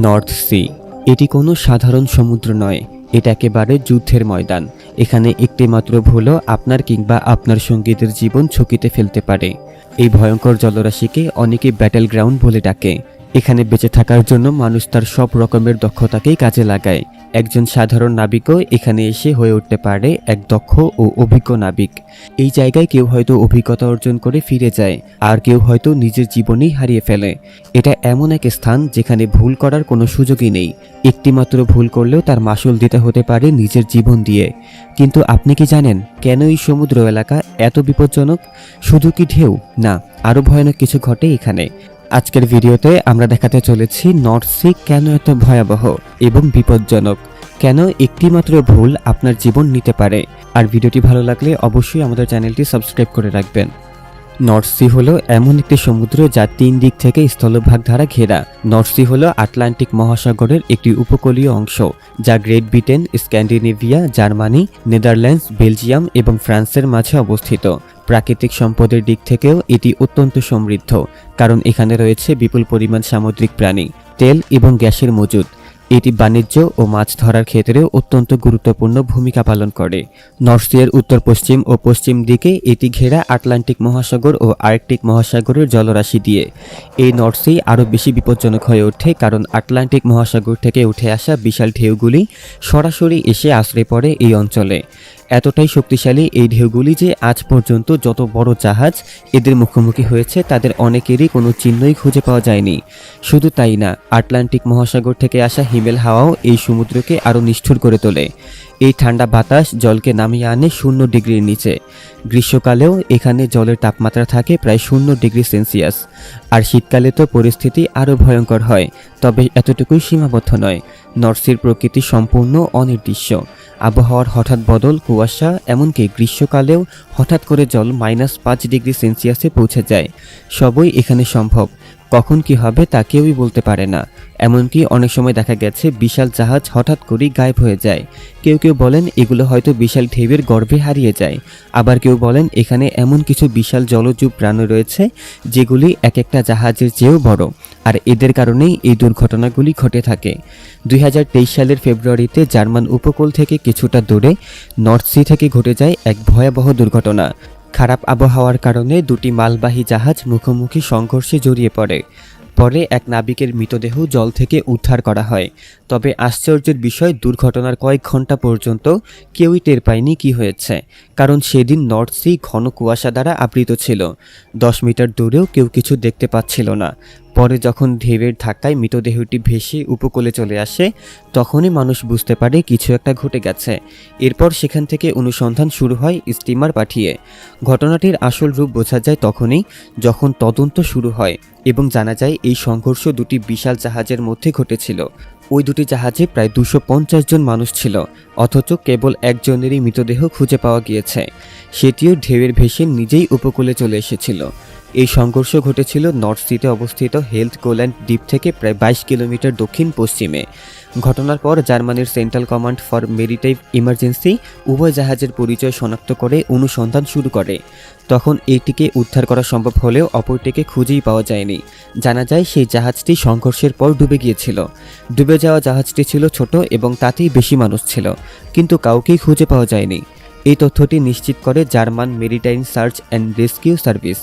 North Sea এটি কোনো সাধারণ সমুদ্র নয়, এটা একেবারে যুদ্ধের ময়দান। এখানে একটি মাত্র ভুলও আপনার কিংবা আপনার সঙ্গীদের জীবন ঝুঁকিতে ফেলতে পারে। এই ভয়ঙ্কর জলরাশিকে অনেকে ব্যাটেল গ্রাউন্ড বলে ডাকে। এখানে বেঁচে থাকার জন্য মানুষ তার সব রকমের দক্ষতাকেই কাজে লাগায়। একজন সাধারণ নাবিকও এখানে এসে হয়ে উঠতে পারে এক দক্ষ ও অভিজ্ঞ নাবিক। এই জায়গায় কেউ হয়তো অভিজ্ঞতা অর্জন করে ফিরে যায়, আর কেউ হয়তো নিজের জীবনই হারিয়ে ফেলে। এটা এমন এক স্থান যেখানে ভুল করার কোনো সুযোগই নেই। একটিমাত্র ভুল করলেও তার মাসুল দিতে হতে পারে নিজের জীবন দিয়ে। কিন্তু আপনি কি জানেন কেন এই সমুদ্র এলাকা এত বিপজ্জনক? শুধু কি ঢেউ? না, আরও ভয়ানক কিছু ঘটে এখানে। আজকের ভিডিওতে আমরা দেখাতে চলেছি নর্থ সি কেন এত ভয়াবহ এবং বিপজ্জনক, কেন একটিমাত্র ভুল আপনার জীবন নিতে পারে। আর ভিডিওটি ভালো লাগলে অবশ্যই আমাদের চ্যানেলটি সাবস্ক্রাইব করে রাখবেন। নর্থ সি হলো এমন একটি সমুদ্র যা 3 দিক থেকে স্থলভাগ দ্বারা ঘেরা। নর্থ সি হলো আটলান্টিক মহাসাগরের একটি উপকূলীয় অংশ, যা great Britain, Scandinavia, Germany, Netherlands, Belgium এবং ফ্রান্সের মাঝে অবস্থিত। প্রাকৃতিক সম্পদের দিক থেকেও এটি অত্যন্ত সমৃদ্ধ, কারণ এখানে রয়েছে বিপুল পরিমাণ সামুদ্রিক প্রাণী, তেল এবং গ্যাসের মজুদ। এটি বাণিজ্য ও মাছ ধরার ক্ষেত্রেও অত্যন্ত গুরুত্বপূর্ণ ভূমিকা পালন করে। নর্থ সি এর উত্তর পশ্চিম ও পশ্চিম দিকে এটি ঘেরা আটলান্টিক মহাসাগর ও আর্কটিক মহাসাগরের জলরাশি দিয়ে। এই নর্থ সি আরও বেশি বিপজ্জনক হয়ে ওঠে কারণ আটলান্টিক মহাসাগর থেকে উঠে আসা বিশাল ঢেউগুলি সরাসরি এসে আশ্রয় পড়ে এই অঞ্চলে। এতটাই শক্তিশালী এই ঢেউগুলি যে আজ পর্যন্ত যত বড় জাহাজ এদের মুখোমুখি হয়েছে তাদের অনেকেরই কোনো চিহ্নই খুঁজে পাওয়া যায়নি। শুধু তাই না, আটলান্টিক মহাসাগর থেকে আসা হিমেল হাওয়াও এই সমুদ্রকে আরও নিষ্ঠুর করে তোলে। এই ঠান্ডা বাতাস জলকে নামিয়ে আনে 0 ডিগ্রির নিচে। গ্রীষ্মকালেও এখানে জলের তাপমাত্রা থাকে প্রায় 0 ডিগ্রি সেলসিয়াস। আর শীতকালে তো পরিস্থিতি আরও ভয়ঙ্কর হয়, তবে এতটুকুই সীমাবদ্ধ নয়। নর্থ সির প্রকৃতি সম্পূর্ণ অনির্দিষ্ট। আবহাওয়ার হঠাৎ বদল, কুয়াশা, এমনকি গ্রীষ্মকালেও হঠাৎ করে জল -5 ডিগ্রি সেলসিয়াসে পৌঁছে যায়। সবই এখানে সম্ভব। কখন কি হবে তা কেউই বলতে পারে না। এমনকি অনেক সময় দেখা গেছে বিশাল জাহাজ হঠাৎ করেই গায়েব হয়ে যায়। কেউ কেউ বলেন এগুলো হয়তো বিশাল ঢেউয়ের গর্ভে হারিয়ে যায়। আবার কেউ বলেন এখানে এমন কিছু বিশাল জলজ প্রাণ রয়েছে যেগুলি এক একটা জাহাজের চেয়েও বড়, আর এদের কারণেই এই দুর্ঘটনাগুলি ঘটে থাকে। 2023 সালের ফেব্রুয়ারিতে জার্মান উপকূল থেকে কিছুটা দূরে নর্থ সি থেকে ঘটে যায় এক ভয়াবহ দুর্ঘটনা। খারাপ আবহাওয়ার কারণে দুটি মালবাহী জাহাজ মুখোমুখি সংঘর্ষে জড়িয়ে পড়ে। পরে এক নাবিকের মৃতদেহ জল থেকে উদ্ধার করা হয়। তবে আশ্চর্যের বিষয়, দুর্ঘটনার কয়েক ঘন্টা পর্যন্ত কেউই টের পায়নি কি হয়েছে, কারণ সেদিন নর্থ সি ঘন কুয়াশা দ্বারা আবৃত ছিল। 10 মিটার দূরেও কেউ কিছু দেখতে পাচ্ছিল না। পরে যখন ঢেউয়ের ধাক্কায় মৃতদেহটি ভেসে উপকূলে চলে আসে, তখনই মানুষ বুঝতে পারে কিছু একটা ঘটে গেছে। এরপর সেখান থেকে অনুসন্ধান শুরু হয় স্টিমার পাঠিয়ে। ঘটনাটির আসল রূপ বোঝা যায় তখনই যখন তদন্ত শুরু হয় এবং জানা যায় এই সংঘর্ষ দুটি বিশাল জাহাজের মধ্যে ঘটেছিল। ওই দুটি জাহাজে প্রায় 250 জন মানুষ ছিল, অথচ কেবল একজনেরই মৃতদেহ খুঁজে পাওয়া গিয়েছে। সেটিও ঢেউয়ের ভেসে নিজেই উপকূলে চলে এসেছিল। এই সংঘর্ষ ঘটেছিল নর্থ সিতে অবস্থিত হেলথ গোল্যান্ড দ্বীপ থেকে প্রায় 22 কিলোমিটার দক্ষিণ পশ্চিমে। ঘটনার পর জার্মানির central command for maritime emergency উভয় জাহাজের পরিচয় শনাক্ত করে অনুসন্ধান শুরু করে। তখন এইটিকে উদ্ধার করা সম্ভব হলেও অপরটিকে খুঁজেই পাওয়া যায়নি। জানা যায় সেই জাহাজটি সংঘর্ষের পর ডুবে গিয়েছিল। ডুবে যাওয়া জাহাজটি ছিল ছোট এবং তাতেই বেশি মানুষ ছিল, কিন্তু কাউকেই খুঁজে পাওয়া যায়নি। এই তথ্যটি নিশ্চিত করে German maritime search and rescue service.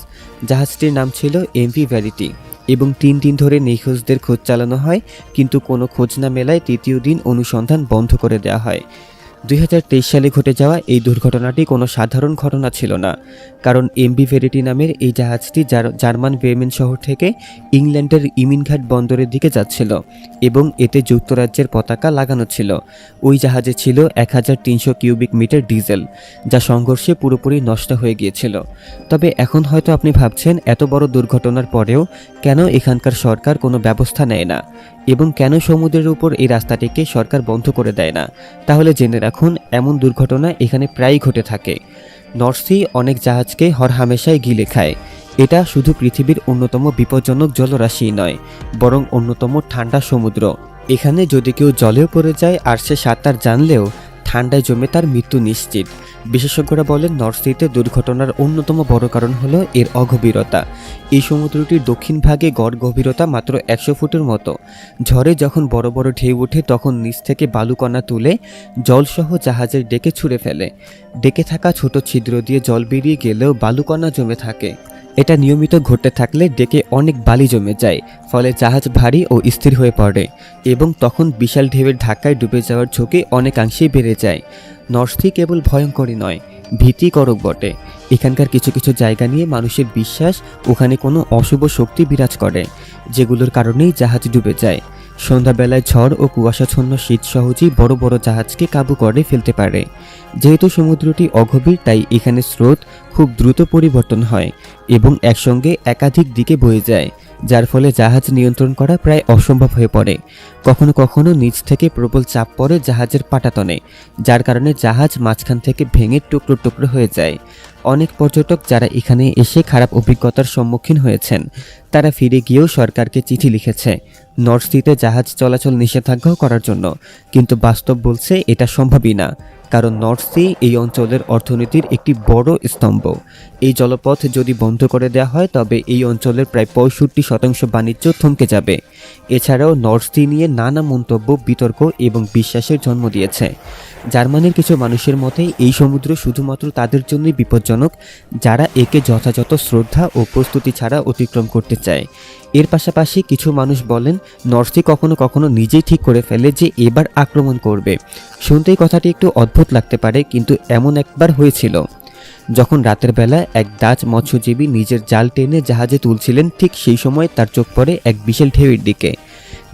জাহাজটির নাম ছিল এমভি ভ্যারিটি এবং 3 দিন ধরে নিখোঁজদের খোঁজ চালানো হয়, কিন্তু কোনো খোঁজ না মেলায় তৃতীয় দিন অনুসন্ধান বন্ধ করে দেওয়া হয়। 2023 সালে ঘটে যাওয়া এই দুর্ঘটনাটি কোনো সাধারণ ঘটনা ছিল না, কারণ এমভি ভেরিটি নামের এই জাহাজটি জার্মান ব্রেমেন শহর থেকে ইংল্যান্ডের ইমিনঘাট বন্দরের দিকে যাচ্ছিল এবং এতে যুক্তরাজ্যের পতাকা লাগানো ছিল। ওই জাহাজে ছিল 1300 কিউবিক মিটার ডিজেল, যা সংঘর্ষে পুরোপুরি নষ্ট হয়ে গিয়েছিল। তবে এখন হয়তো আপনি ভাবছেন এত বড় দুর্ঘটনার পরেও কেন এখানকার সরকার কোনো ব্যবস্থা নেয় না এবং কেন সমুদ্রের উপর এই রাস্তাটিকে সরকার বন্ধ করে দেয় না। তাহলে জেনে রাখুন, এমন দুর্ঘটনা এখানে প্রায়ই ঘটে থাকে। নর্থ সি অনেক জাহাজকে হরহামেশাই গিলে খায়। এটা শুধু পৃথিবীর অন্যতম বিপজ্জনক জলরাশি নয়, বরং অন্যতম ঠান্ডা সমুদ্র। এখানে যদি কেউ জলেও পড়ে যায় আর সে সাঁতার জানলেও ঠান্ডায় জমে তার মৃত্যু নিশ্চিত। বিশেষজ্ঞরা বলেন নর্থ সিতে দুর্ঘটনার অন্যতম বড় কারণ হলো এর অগভীরতা। এই সমুদ্রটির দক্ষিণ ভাগে গড় গভীরতা মাত্র 100 ফুটের মতো। ঝড়ে যখন বড় বড় ঢেউ ওঠে তখন নিচ থেকে বালুকণা তুলে জলসহ জাহাজের ডেকে ছুঁড়ে ফেলে। ডেকে থাকা ছোট ছিদ্র দিয়ে জল বেরিয়ে গেলেও বালুকণা জমে থাকে। এটা নিয়মিত ঘটতে থাকলে ডেকে অনেক বালি জমে যায়, ফলে জাহাজ ভারী ও স্থির হয়ে পড়ে এবং তখন বিশাল ঢেউয়ের ধাক্কায় ডুবে যাওয়ার ঝুঁকি অনেকাংশেই বেড়ে যায়। নর্থ সি কেবল ভয়ঙ্করই নয়, ভীতিকরক বটে। এখানকার কিছু কিছু জায়গা নিয়ে মানুষের বিশ্বাস ওখানে কোনো অশুভ শক্তি বিরাজ করে, যেগুলোর কারণেই জাহাজ ডুবে যায়। সন্ধ্যাবেলায় ঝড় ও কুয়াশাচ্ছন্ন শীত সহজেই বড় বড় জাহাজকে কাবু করে ফেলতে পারে। যেহেতু সমুদ্রটি অগভীর, তাই এখানে স্রোত খুব দ্রুত পরিবর্তন হয় এবং একসঙ্গে একাধিক দিকে বয়ে যায়, যার ফলে জাহাজ নিয়ন্ত্রণ করা প্রায় অসম্ভব হয়ে পড়ে। কখনো কখনো নিচ থেকে প্রবল চাপ পড়ে জাহাজের পাটাতনে, যার কারণে জাহাজ মাঝখান থেকে ভেঙে টুকরো টুকরো হয়ে যায়। অনেক পর্যটক যারা এখানে এসে খারাপ অভিজ্ঞতার সম্মুখীন হয়েছেন, তারা ফিরে গিয়েও সরকারকে চিঠি লিখেছে নর্থ সিতে জাহাজ চলাচল নিষেধাজ্ঞা করার জন্য, কিন্তু বাস্তব বলছে এটা সম্ভবই না, কারণ নর্থ সি এই অঞ্চলের অর্থনীতির একটি বড় স্তম্ভ। এই জলপথ যদি বন্ধ করে দেওয়া হয় তবে এই অঞ্চলের প্রায় 65% বাণিজ্য থমকে যাবে। এছাড়াও নর্থ সি নিয়ে নানা মন্তব্য, বিতর্ক এবং বিশ্বাসের জন্ম দিয়েছে। জার্মানির কিছু মানুষের মতে এই সমুদ্র শুধুমাত্র তাদের জন্যই বিপজ্জনক যারা একে যথাযথ শ্রদ্ধা ও প্রস্তুতি ছাড়া অতিক্রম করতে চায়। এর পাশাপাশি কিছু মানুষ বলেন নর্থ সি কখনো কখনো নিজেই ঠিক করে ফেলে যে এবার আক্রমণ করবে। শুনতেই কথাটি একটু অদ্ভুত লাগতে পারে, কিন্তু এমন একবার হয়েছিল যখন রাতের বেলা এক ডাচ মৎস্যজীবী নিজের জাল টেনে জাহাজে তুলছিলেন। ঠিক সেই সময় তার চোখ পড়ে এক বিশাল ঢেউয়ের দিকে।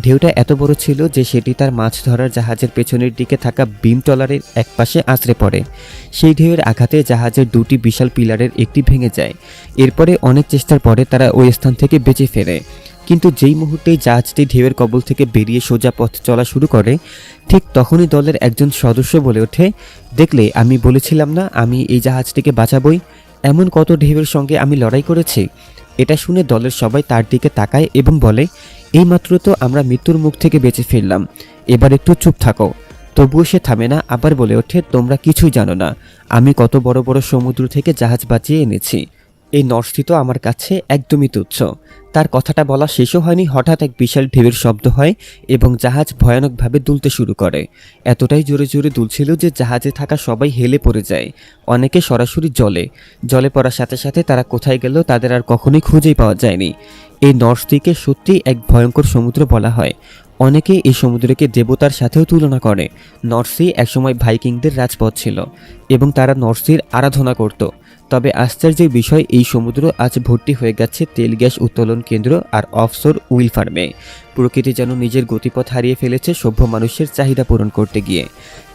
ঢেউটা এত বড় ছিল যে সেটি তার মাছ ধরার জাহাজের পেছনের দিকে থাকা বিম ট্রলারের এক পাশে আছড়ে পড়ে। সেই ঢেউয়ের আঘাতে জাহাজের দুটি বিশাল পিলারের একটি ভেঙে যায়। এরপরে অনেক চেষ্টার পরে তারা ওই স্থান থেকে বেঁচে ফেরে। কিন্তু যেই মুহূর্তেই জাহাজটি ঢেউয়ের কবল থেকে বেরিয়ে সোজা পথ চলা শুরু করে, ঠিক তখনই দলের একজন সদস্য বলে ওঠে, দেখলে আমি বলেছিলাম না আমি এই জাহাজটিকে বাঁচাবই, এমন কত ঢেউয়ের সঙ্গে আমি লড়াই করেছি। এটা শুনে দলের সবাই তার দিকে তাকায় এবং বলে, এইমাত্র তো আমরা মৃত্যুর মুখ থেকে বেঁচে ফিরলাম, এবার একটু চুপ থাকো। তবুও সে থামে না, আবার বলে ওঠে, তোমরা কিছুই জানো না, আমি কত বড় বড় সমুদ্র থেকে জাহাজ বাঁচিয়ে এনেছি। এই নর্থ সি তো আমার কাছে একদমই তুচ্ছ। তার কথাটা বলা শেষও হয়নি, হঠাৎ এক বিশাল ঢেউয়ের শব্দ হয় এবং জাহাজ ভয়ানকভাবে দুলতে শুরু করে। এতটাই জোরে জোরে দুলছিল যে জাহাজে থাকা সবাই হেলে পড়ে যায়, অনেকে সরাসরি জলে পড়ার সাথে সাথে তারা কোথায় গেল তাদের আর কখনোই খুঁজেই পাওয়া যায়নি। এই নর্থ সিকে সত্যিই এক ভয়ঙ্কর সমুদ্র বলা হয়। অনেকে এই সমুদ্রকে দেবতার সাথেও তুলনা করে। নর্থ সি একসময় ভাইকিংদের রাজপথ ছিল এবং তারা নর্থ সির আরাধনা করত। তবে আশ্চর্যের বিষয়, এই সমুদ্র আজ ভর্তি হয়ে গেছে তেল গ্যাস উত্তোলন কেন্দ্র আর অফশোর উইল ফার্মে। প্রকৃতি যেন নিজের গতিপথ হারিয়ে ফেলেছে সভ্য মানুষের চাহিদা পূরণ করতে গিয়ে,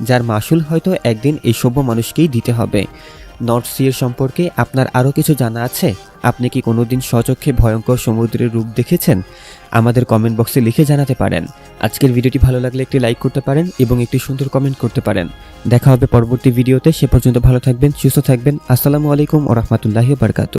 যার মাসুল হয়তো একদিন এই সভ্য মানুষকেই দিতে হবে। নর্থ সি এর সম্পর্কে আপনার আরও কিছু জানা আছে? আপনি কি কোনোদিন স্বচক্ষে ভয়ঙ্কর সমুদ্রের রূপ দেখেছেন? আমাদের কমেন্ট বক্সে লিখে জানাতে পারেন। আজকের ভিডিওটি ভালো লাগলে একটি লাইক করতে পারেন এবং একটি সুন্দর কমেন্ট করতে পারেন। দেখা হবে পরবর্তী ভিডিওতে। সে পর্যন্ত ভালো থাকবেন, সুস্থ থাকবেন। আসসালামু আলাইকুম ওয়া রাহমাতুল্লাহি ওয়া বারাকাতুহু।